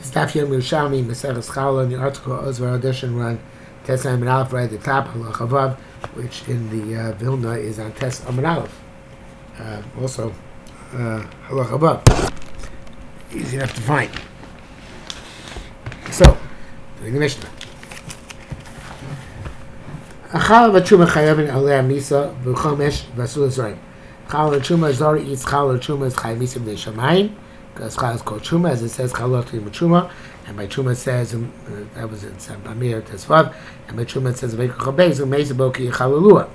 Staff Yerushalmi Challah in the article Ozvar Audition Run Tes Amid Aleph right at the top, Halach, which in the Vilna is on Tes Amid Aleph. Also, Halach, easy enough to find. So, doing the Mishnah. Challah v'truma chayavin alei misa v'chomesh v'asul zorim. Challah v'truma zori eats challah v'truma is chay misa b'nei shamayim. Because challah is called truma, as it says challah v'truma, and by truma it says that was in Bamir Tesvav, and by truma it says v'ekach habez u'meizaboki challalua.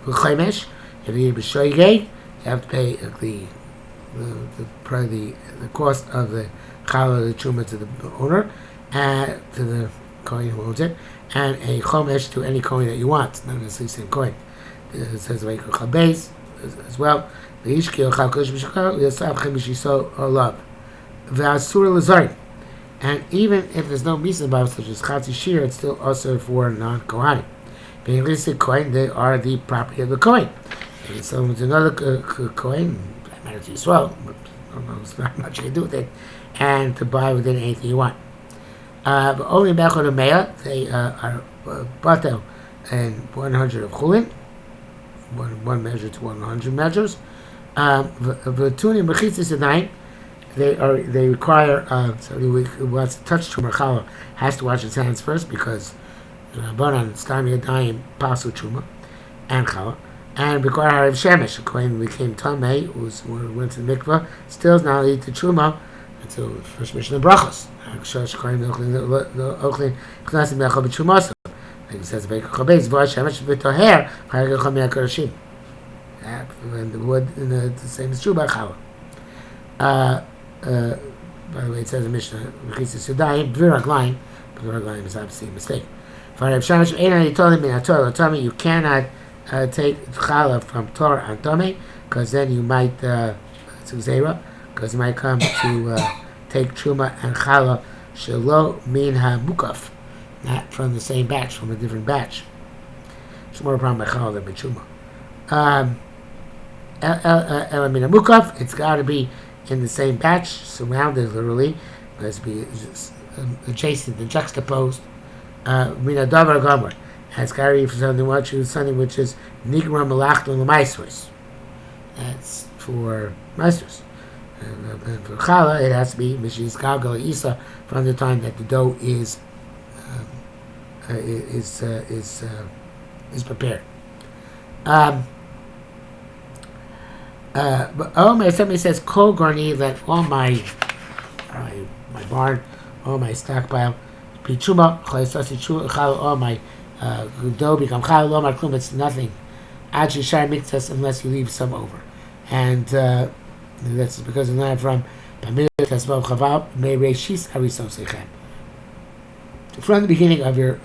V'chomesh, if you eat b'shoigay, you have to pay the cost of the challah the truma to the owner, and to the coin who owns it, and a chomesh to any coin that you want, not necessarily the same coin. It says v'ekach habez as well. And even if there's no misa above, such as chatzi shir, it's still also for non-kohanim. Being illicit coin, they are the property of the coin. If it's someone with another coin, that matters to you as well, but there's not much you can do with it, and to buy within anything you want. But only mechor and meah, they are batel and 100 of chulin, one measure to 100 measures. V'tunim b'chitzis adayim, they require somebody who wants to touch truma challah has to wash his hands first, because Rabbanan stami adayim pasu truma and challah, and require harav shemesh. A kohen became tamei, went to the mikvah, still is not eat the truma until the first mission of brachos. Like it says, and the wood, the same is true by challah. By the way, it says in Mishnah, Dviraglayim, but Dviraglayim is obviously a mistake. You cannot take challah from Torah and Tomei, because then you might, it's Zera, because you might come to take truma and challah shelo min ha-mukaf, not from the same batch, from a different batch. It's more a problem by challah than by truma. Elamina mukaf, it's got to be in the same batch, surrounded literally, it has to be adjacent and juxtaposed. Mina davar gomer, it's got to be for something which is nikra malachto l'maisros. That's for maestros. And for challah, it has to be mishis galgal isa, from the time that the dough is prepared. But somebody says, Kol Garni, that all my barn, all my stockpile, Pichuma, all my dough become Chal, all my klum, it's nothing. Achi Shai Miktas, unless you leave some over. And that's because it's not from Pamir Tesvav Chavav, May Reishis Arisom Sechem. From the beginning of your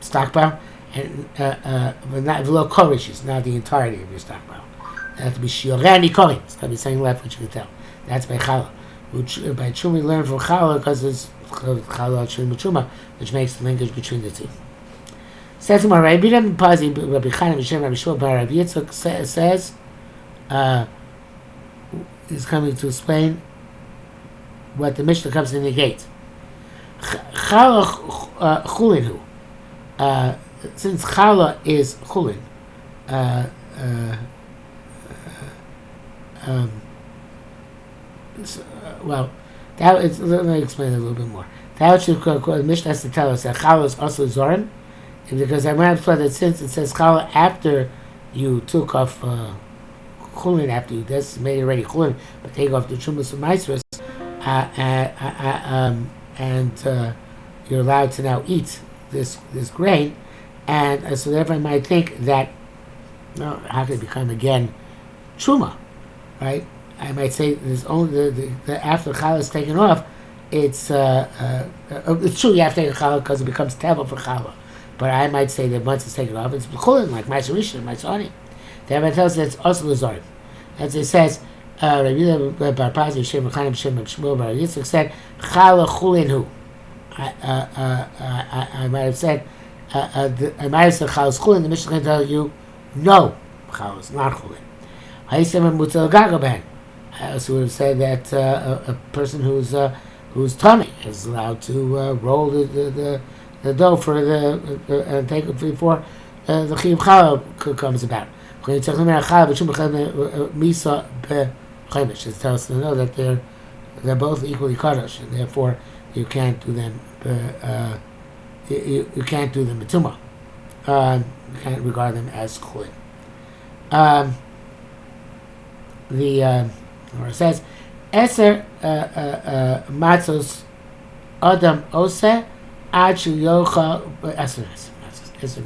stockpile, and but not below korishes, not the entirety of your stockpile. That has to be shiorani korin. It's got to be something left which you can tell. That's by challah. Which by truma we learn from challah, because it's challah truma, which makes the linkage between the two. Says to my Rabbi Pazi, Rabbi Chaim Hashem Rabbi Shua Bar Rabbi Yitzchak says, is coming to explain what the Mishnah comes to negate. Challah chulinu. Since challah is chulin, well, that is, let me explain it a little bit more. That should the Mishnah has to tell us that challah is also zorim, because I might have thought that since it says challah after you took off chulin, after you made it already chulin, but take off the trumas and maisros, and you're allowed to now eat this grain. And so therefore I might think that, how can it become again truma, right? I might say there's only the after challah is taken off, it's true you have to take a challah because it becomes table for challah. But I might say that once it's taken off, it's chulin, like Ma'aser Rishon and Ma'aser Ani. The Rebbe tells us that it's also l'zorim. As it says, Rabbi Bar Pazi Shem Chaim Shem Shmuel Bar Yitzchak said, challah chulin hu. I might have said, I might have said challah is chulin. The Mishnah can tell you, no, challah is not chulin. I also would have said that a person who's tummy is allowed to roll the dough for and take it before the chiyuv challah comes about. It tells us to know that they're both equally kadosh, and therefore you can't do them. You can't do them b'tumah. You can't regard them as chulin. Or it says, Eser matzos adam ose ad yocha Eser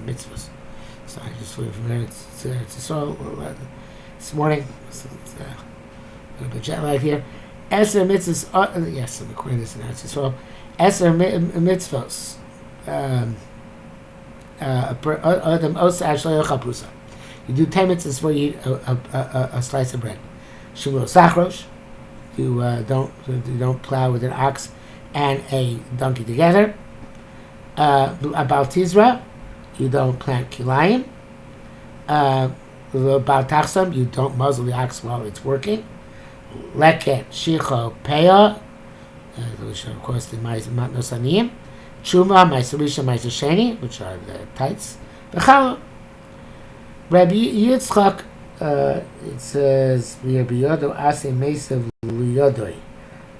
mitzvahs. So I just went from there to this morning. It's a little bit jet lag here. Eser mitzvahs. Yes, I'm recording this in Eretz Eser mitzvahs. Adam ose ad yocha prusa. You do 10 mitzvahs before you eat a slice of bread. Shumo sachrosh, you don't plow with an ox and a donkey together. Abal tizra, you don't plant kilayim. Abal tachsam, you don't muzzle the ox while it's working. Leket shicho peah, which are of course the matnos aniyim. Chuma, ma'aserisha, ma'asesheni, which are the tights. V'challah. Rabbi Yitzchak, it says, Rabbi Yodo ase mesav liyodoi.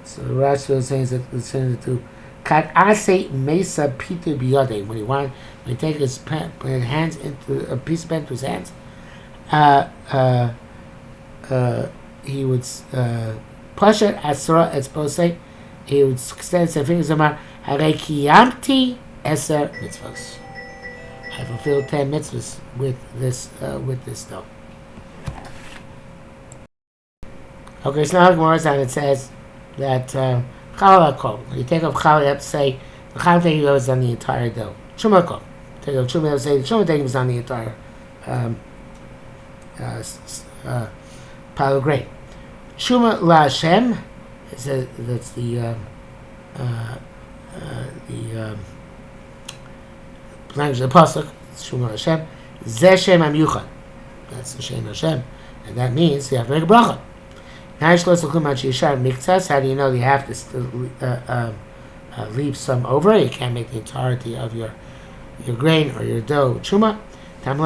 So Rashi was saying that it's saying to kat ase mesa pitu biyodoi. When he take his hands into a piece of pen to his hands, he would push it asra etzposei. He would extend his fingers and hare kiyamti eser mitzvos. I fulfilled 10 mitzvahs with this dough. Okay, so now Gemara's on it says that challah kol. When you take off challah, you have to say the challah taking was on the entire dough. Truma kol. Take off truma, you have to say the truma taking was on the entire pile of grain. Truma la Hashem. It says that's the language of the pasuk. Truma Hashem. Zeh Shem Amyuchad. That's the Shem Hashem, and that means you have to make a bracha. How do you know you have to still leave some over? You can't make the entirety of your grain or your dough truma. From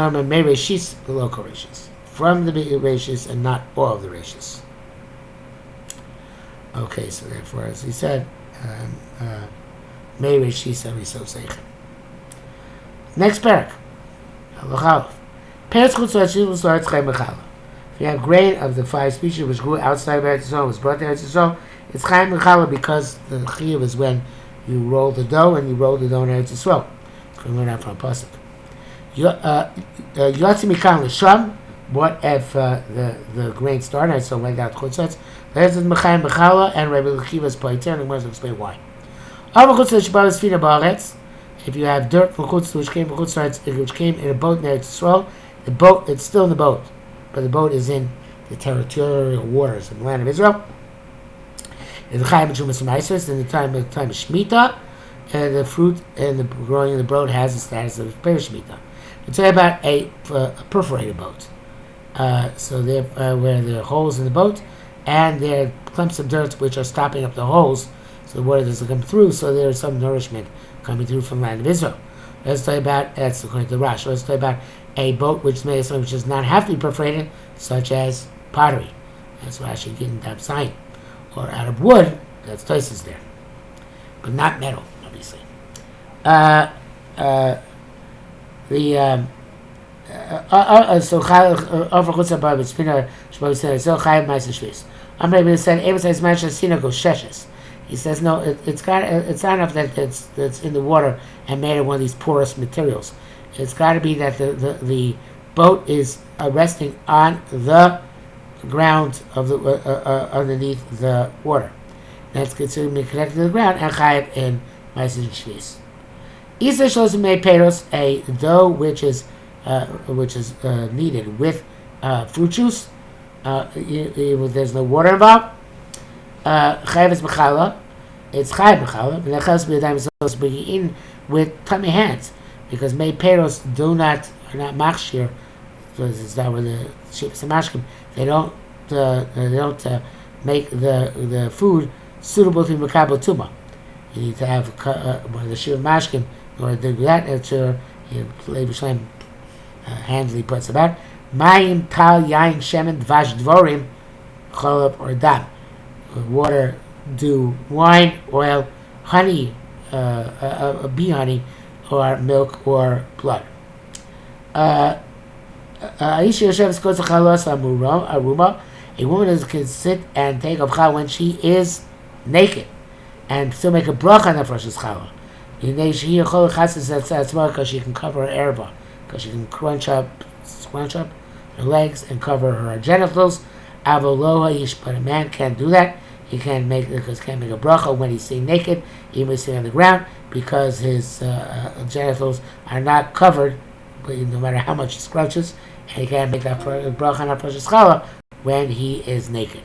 the rashis and not all of the rashis. Okay, so therefore, as he said, next parak. If you have grain of the 5 species which grew outside of Eretz Yisrael, was brought to Eretz Yisrael, it's chaim mechala because the chiyuv is when you roll the dough and you roll the dough in Eretz Yisrael. So we learn that from pasuk. Yotzi mikan l'sham. What if the grain started? So went out chutzatz. There's the mechaim mechala and Rabbi Lechiva's poiter, and I'm going to explain why. If you have dirt from chutz which came in a boat in Eretz Yisrael, the boat it's still in the boat. But the boat is in the territorial waters of the land of Israel. In the time of Shemitah, the fruit and the growing in the boat has the status of a Shemitah. We're talking about a perforated boat. So where there are holes in the boat, and there are clumps of dirt which are stopping up the holes, so the water doesn't come through, so there is some nourishment coming through from the land of Israel. Let's talk about, that's according to Rashi, let's talk about a boat which is made of something which does not have to be perforated, such as pottery. That's Rashi didn't have sign. Or out of wood, that's Tosfos there. But not metal, obviously. So over Chutz Bar B'Spina Shmuel said so Chayav Ma'aser Shvis. Amrei said Amos says Ma'aser Synagogue Sheshes. He says no, it's not enough that it's in the water and made of one of these porous materials. It's got to be that the boat is resting on the ground of the underneath the water. That's considered to be connected to the ground and chayav in Ma'aser Shvis. Isa shows me peros, a dough which is kneaded with fruit juice. There's no water involved. Chayav is mechala. It's chayav mechala. And the chas b'yadayim is supposed to be eaten with tummy hands, because may peros are not machshir because it's that with the Shivas Mashkim, they don't make the food suitable to Makabel Tuma. You need to have one of the Shivas Mashkim in order to do that. That's Yerushalmi handily puts about Mayim Tal Yain Shemen Dvash Dvorim Cholab or Dam. Water, dew, wine, oil, honey, bee honey, or milk or blood. A woman can sit and take a challah when she is naked and still make a bracha on the first challah. Because she can cover her erba, because she can scrunch up her legs and cover her genitals. But a man can't do that. He can't make a bracha when he's sitting naked, even when he's sitting on the ground, because his genitals are not covered, no matter how much he scrunches, and he can't make that bracha on Precious Challah when he is naked.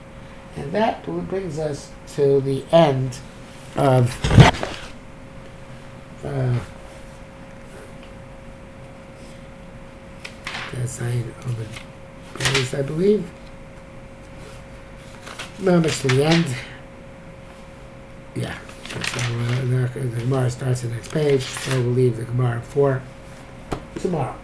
And that brings us to the end of the sign of the praise, I believe. Almost to the end. Yeah. So the Gemara starts the next page, so we'll leave the Gemara for tomorrow.